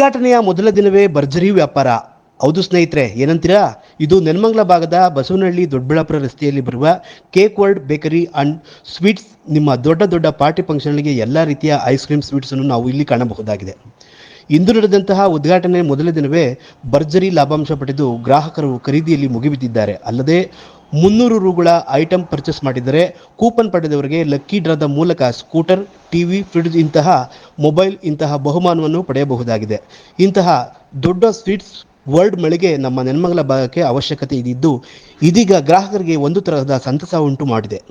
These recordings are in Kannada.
ಉದ್ಘಾಟನೆಯ ಮೊದಲ ದಿನವೇ ಭರ್ಜರಿ ವ್ಯಾಪಾರ. ಹೌದು ಸ್ನೇಹಿತರೆ, ಏನಂತೀರಾ? ಇದು ನೆಲಮಂಗಲ ಭಾಗದ ಬಸವನಹಳ್ಳಿ ದೊಡ್ಡಬಳ್ಳಾಪುರ ರಸ್ತೆಯಲ್ಲಿ ಬರುವ cake world bakery and sweets. ನಿಮ್ಮ ದೊಡ್ಡ ದೊಡ್ಡ ಪಾರ್ಟಿ ಫಂಕ್ಷನ್ಗಳಿಗೆ ಎಲ್ಲ ರೀತಿಯ ಐಸ್ ಕ್ರೀಮ್ ಸ್ವೀಟ್ಸ್ ಅನ್ನು ನಾವು ಇಲ್ಲಿ ಕಾಣಬಹುದಾಗಿದೆ. ಇಂದು ನಡೆದಂತಹ ಉದ್ಘಾಟನೆ ಮೊದಲ ದಿನವೇ ಭರ್ಜರಿ ಲಾಭಾಂಶ ಪಡೆದು ಗ್ರಾಹಕರು ಖರೀದಿಯಲ್ಲಿ ಮುಗಿಬಿದ್ದಿದ್ದಾರೆ. ಅಲ್ಲದೆ 300 ರುಗಳ ಐಟಂ ಪರ್ಚೇಸ್ ಮಾಡಿದರೆ ಕೂಪನ್ ಪಡೆದವರಿಗೆ ಲಕ್ಕಿ ಡ್ರಾದ ಮೂಲಕ ಸ್ಕೂಟರ್, ಟಿವಿ, ಫ್ರಿಡ್ಜ್ ಇಂತಹ ಮೊಬೈಲ್ ಇಂತಹ ಬಹುಮಾನವನ್ನು ಪಡೆಯಬಹುದಾಗಿದೆ. ಇಂತಹ ದೊಡ್ಡ ಸ್ವೀಟ್ಸ್ ವರ್ಲ್ಡ್ ಮಳಿಗೆ ನಮ್ಮ ನೆಲಮಂಗಲ ಭಾಗಕ್ಕೆ ಅವಶ್ಯಕತೆ ಇದ್ದು ಇದೀಗ ಗ್ರಾಹಕರಿಗೆ ಒಂದು ತರಹದ ಸಂತಸ ಉಂಟು ಮಾಡಿದೆ.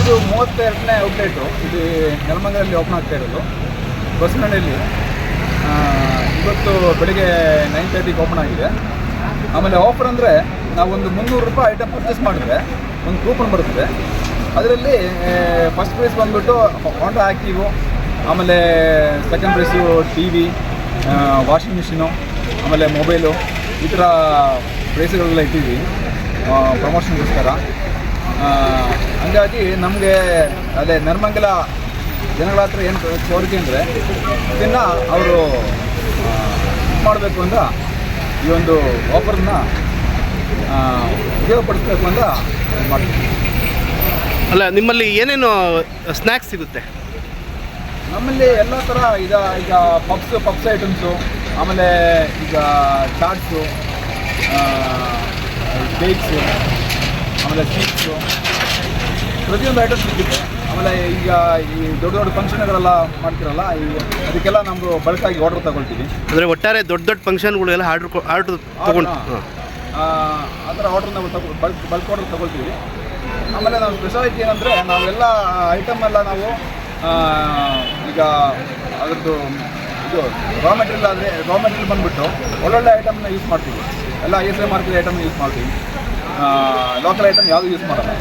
ಇದು 32ನೇ ಔಟ್ಲೆಟು. ಇದು ನೆಲಮಂಗಲದಲ್ಲಿ ಓಪನ್ ಆಗ್ತಾ ಇರೋದು. ಬಸವನಹಳ್ಳಿಯಲ್ಲಿ ಇವತ್ತು ಬೆಳಿಗ್ಗೆ 9:30ಗೆ ಓಪನ್ ಆಗಿದೆ. ಆಮೇಲೆ ಆಫರ್ ಅಂದರೆ ನಾವೊಂದು 300 ರೂಪಾಯಿ ಐಟಮ್ ಪರ್ಚೇಸ್ ಮಾಡಿದ್ರೆ ಒಂದು ಕೂಪನ್ ಬರುತ್ತೆ. ಅದರಲ್ಲಿ ಫಸ್ಟ್ ಪ್ರೈಸ್ ಬಂದುಬಿಟ್ಟು ಹೋಂಡಾ ಆ್ಯಕ್ಟಿವು, ಆಮೇಲೆ second price TV, washing machine, ಆಮೇಲೆ ಮೊಬೈಲು, ಈ ಥರ ಪ್ರೈಸ್ಗಳೆಲ್ಲ ಇಟ್ಟಿದ್ವಿ ಪ್ರಮೋಷನ್ಗೋಸ್ಕರ. ಹಂಗಾಗಿ ನಮಗೆ ಅದೇ ನೆಲಮಂಗಲ ಜನಗಳ ಹತ್ರ ಏನು ಕೋರಿಕೆ ಅಂದರೆ ಇದನ್ನು ಅವರು ಮಾಡಬೇಕು ಅಂತ ಈ ಒಂದು ಆಫರ್ನ ಉಪಯೋಗಪಡಿಸ್ಬೇಕು ಅಂತ ಮಾಡ್ತೀವಿ. ಅಲ್ಲ, ನಿಮ್ಮಲ್ಲಿ ಏನೇನು ಸ್ನ್ಯಾಕ್ಸ್ ಸಿಗುತ್ತೆ? ನಮ್ಮಲ್ಲಿ ಎಲ್ಲ ಥರ ಈಗ ಪಪ್ಸ್ ಐಟಮ್ಸು, ಆಮೇಲೆ ಈಗ ಚಾಟ್ಸು, ಕೇಕ್ಸು, ಆಮೇಲೆ ಸ್ವೀಟ್ಸು, ಪ್ರತಿಯೊಂದು ಐಟಮ್ ಸಿಗುತ್ತೆ. ಆಮೇಲೆ ಈಗ ಈ ದೊಡ್ಡ ದೊಡ್ಡ ಫಂಕ್ಷನ್ಗಳೆಲ್ಲ ಮಾಡ್ತಿರಲ್ಲ, ಅದಕ್ಕೆಲ್ಲ ನಮ್ಮದು ಬಲ್ಕಾಗಿ ಆರ್ಡ್ರ್ ತಗೊಳ್ತೀವಿ. ಅಂದರೆ ಒಟ್ಟಾರೆ ದೊಡ್ಡ ದೊಡ್ಡ ಫಂಕ್ಷನ್ಗಳಿಗೆಲ್ಲ ಆರ್ಡ್ರ್ ತಗೊಂಡು ಆ ಥರ ಆರ್ಡ್ರ್ ನಾವು ಬಲ್ಕ್ ಆರ್ಡ್ರ್ ತಗೊಳ್ತೀವಿ. ಆಮೇಲೆ ನಾವು ಸ್ಪೆಷಾಲಿಟಿ ಏನಂದರೆ ನಾವೆಲ್ಲ ಐಟಮ್ ಎಲ್ಲ ನಾವು ಈಗ ಅದರದ್ದು ಇದು ರಾ ಮೆಟೀರಿಯಲ್ ಬಂದುಬಿಟ್ಟು ಒಳ್ಳೊಳ್ಳೆ ಐಟಮ್ನ ಯೂಸ್ ಮಾಡ್ತೀವಿ. ಎಲ್ಲ ISI ಮಾರ್ಕೆಟ್ ಐಟಮ್ನ ಯೂಸ್ ಮಾಡ್ತೀವಿ. ಲೋಕಲ್ ಐಟಮ್ ಯಾವುದು ಯೂಸ್ ಮಾಡಲ್ಲ.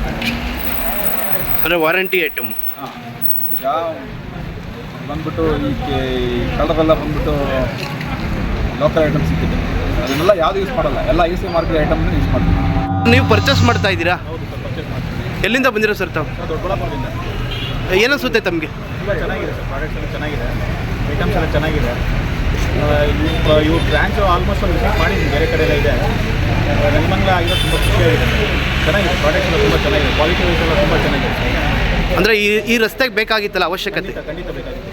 ಅಂದರೆ ವಾರಂಟಿ ಐಟಮ್. ಈಗ ಬಂದ್ಬಿಟ್ಟು ಈ ಕಲರೆಲ್ಲ ಬಂದ್ಬಿಟ್ಟು ಲೋಕಲ್ ಐಟಮ್ ಸಿಕ್ಕಿದೆ, ಅದನ್ನೆಲ್ಲ ಯಾವುದು ಯೂಸ್ ಮಾಡಲ್ಲ. ಎಲ್ಲ ISI ಮಾರ್ಕೆಟ್ ಐಟಮ್ನ ಯೂಸ್ ಮಾಡ್ತೀವಿ. ನೀವು ಪರ್ಚೇಸ್ ಮಾಡ್ತಾ ಇದ್ದೀರಾ? ಹೌದು ಸರ್, ಪರ್ಚೇಸ್ ಮಾಡ್ತೀವಿ. ಎಲ್ಲಿಂದ ಬಂದಿರೋ ಸರ್ ತಾವು? ದೊಡ್ಡಬಳ್ಳಾಪುರದಿಂದ. ಏನನ್ಸುತ್ತೆ ತಮಗೆ? ತುಂಬ ಚೆನ್ನಾಗಿದೆ ಸರ್, ಪ್ರಾಡಕ್ಟ್ಸ್ ಎಲ್ಲ ಚೆನ್ನಾಗಿದೆ, ಐಟಮ್ಸ್ ಎಲ್ಲ ಚೆನ್ನಾಗಿದೆ. ಇವು ಬ್ರ್ಯಾಂಚು ಆಲ್ಮೋಸ್ಟ್ ಒಂದು ವಿಸಿಟ್ ಮಾಡಿದ್ದೀನಿ, ಬೇರೆ ಕಡೆ ಎಲ್ಲ ಇದೆ. ನೆಲಮಂಗಲ ಆಗಿರೋ ತುಂಬ ಖುಷಿಯಾಗಿದೆ. ಚೆನ್ನಾಗಿದೆ, ಪ್ರಾಡಕ್ಟ್ಸ್ ಎಲ್ಲ ತುಂಬ ಚೆನ್ನಾಗಿದೆ, ಕ್ವಾಲಿಟಿ ವೈಸ್ ಎಲ್ಲ ತುಂಬ ಚೆನ್ನಾಗಿದೆ. ಅಂದರೆ ಈ ರಸ್ತೆಗೆ ಬೇಕಾಗಿತ್ತಲ್ಲ ಅವಶ್ಯಕತೆ? ಖಂಡಿತ ಬೇಕಾಗಿದೆ.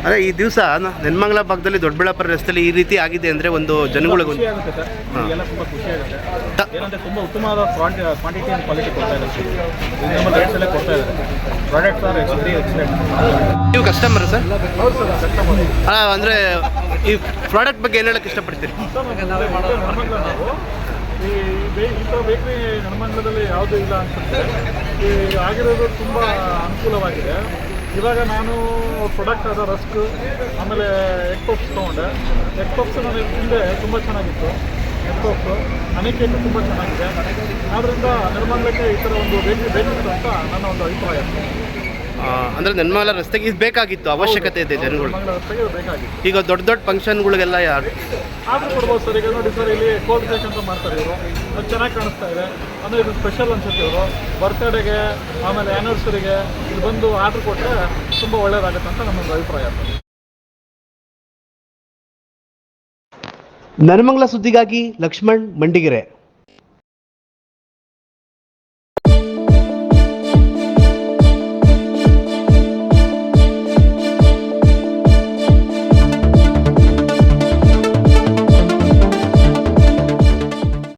ಅದೇ ಈ ದಿವಸ ನೆಲಮಂಗಲ ಭಾಗದಲ್ಲಿ ದೊಡ್ಡಬಳ್ಳಾಪುರ ರಸ್ತೆಯಲ್ಲಿ ಈ ರೀತಿ ಆಗಿದೆ ಅಂದರೆ ಒಂದು ಜನಗಳಿಗೆ ಖುಷಿ ಆಗುತ್ತೆ ಸರ್, ಎಲ್ಲ ತುಂಬ ಖುಷಿ ಆಗುತ್ತೆ. ಏನಂದರೆ ತುಂಬ ಉತ್ತಮವಾದ ಕ್ವಾಂಟಿಟಿ ಆ್ಯಂಡ್ ಕ್ವಾಲಿಟಿ ಕೊಡ್ತಾ ಇದ್ದಾರೆ. ರೀಸನಬಲ್ ರೇಟ್ಸ್ ಎಲ್ಲ ಕೊಡ್ತಾ ಇದ್ದಾರೆ. Products are excellent. ನೀವು ಕಸ್ಟಮರ್ ಸರ್? ಹೌದು ಸರ್, ಕಸ್ಟಮರ್. ಅಂದರೆ ಈ ಪ್ರಾಡಕ್ಟ್ ಬಗ್ಗೆ ಏನು ಹೇಳೋಕ್ಕೆ ಇಷ್ಟಪಡ್ತೀರಿ? ನಾವು ಇಂಥ ಬೇಕ್ರಿ ನೆಲಮಂಗಲದಲ್ಲಿ ಯಾವುದೂ ಇಲ್ಲ ಅನ್ಸುತ್ತೆ. ಈ ಆಗಿರೋದು ತುಂಬ ಅನುಕೂಲವಾಗಿದೆ. ಇವಾಗ ನಾನು ಪ್ರಾಡಕ್ಟ್ ಆದ ರಸ್ಕ್, ಆಮೇಲೆ ಎಗ್ ಪಫ್ಸ್ ತೊಗೊಂಡೆ. ಎಗ್ ಪಫ್ಸ್ ನನಗೆ ಹಿಂದೆ ತುಂಬ ಚೆನ್ನಾಗಿತ್ತು. ಎಗ್ ಪಫ್ಸು ಹನಿ ಕೇಕು ತುಂಬ ಚೆನ್ನಾಗಿದೆ. ಆದ್ದರಿಂದ ನೆಲಮಂಗಲಕ್ಕೆ ಈ ಥರ ಒಂದು ಬೇಕಿತ್ತು ಅಂತ ನನ್ನ ಒಂದು ಅಭಿಪ್ರಾಯ. ಅಂದರೆ ನೆಲಮಂಗಲ ರಸ್ತೆಗೆ ಇದು ಬೇಕಾಗಿತ್ತು, ಅವಶ್ಯಕತೆ ಇದೆ ಜನಗಳು. ನೆಲಮಂಗಲ ರಸ್ತೆಗೆ ಬೇಕಾಗಿತ್ತು. ಈಗ ದೊಡ್ಡ ದೊಡ್ಡ ಫಂಕ್ಷನ್ಗಳಿಗೆಲ್ಲ ಯಾರು ಆರ್ಡ್ರ್ ಕೊಡ್ಬೋದು ಸರ್. ಈಗ ನೋಡಿ ಸರ್, ಇಲ್ಲಿ ಕೋಲ್ಡ್ ಕೇಕ್ ಅಂತ ಮಾಡ್ತಾರೆ ಇವರು, ಅದು ಚೆನ್ನಾಗಿ ಕಾಣಿಸ್ತಾ ಇದೆ. ಅಂದರೆ ಇದು ಸ್ಪೆಷಲ್ ಅನ್ಸುತ್ತೆ. ಇವರು ಬರ್ತ್ಡೇಗೆ ಆಮೇಲೆ ಆ್ಯನಿವರ್ಸರಿಗೆ ಇಲ್ಲಿ ಬಂದು ಆರ್ಡ್ರ್ ಕೊಟ್ಟರೆ ತುಂಬ ಒಳ್ಳೆಯದಾಗುತ್ತೆ ಅಂತ ನಮ್ಮೊಂದು ಅಭಿಪ್ರಾಯ. ನೆಲಮಂಗಲ ಸುದ್ದಿಗಾಗಿ ಲಕ್ಷ್ಮಣ್ ಮಂಡಿಗೆರೆ.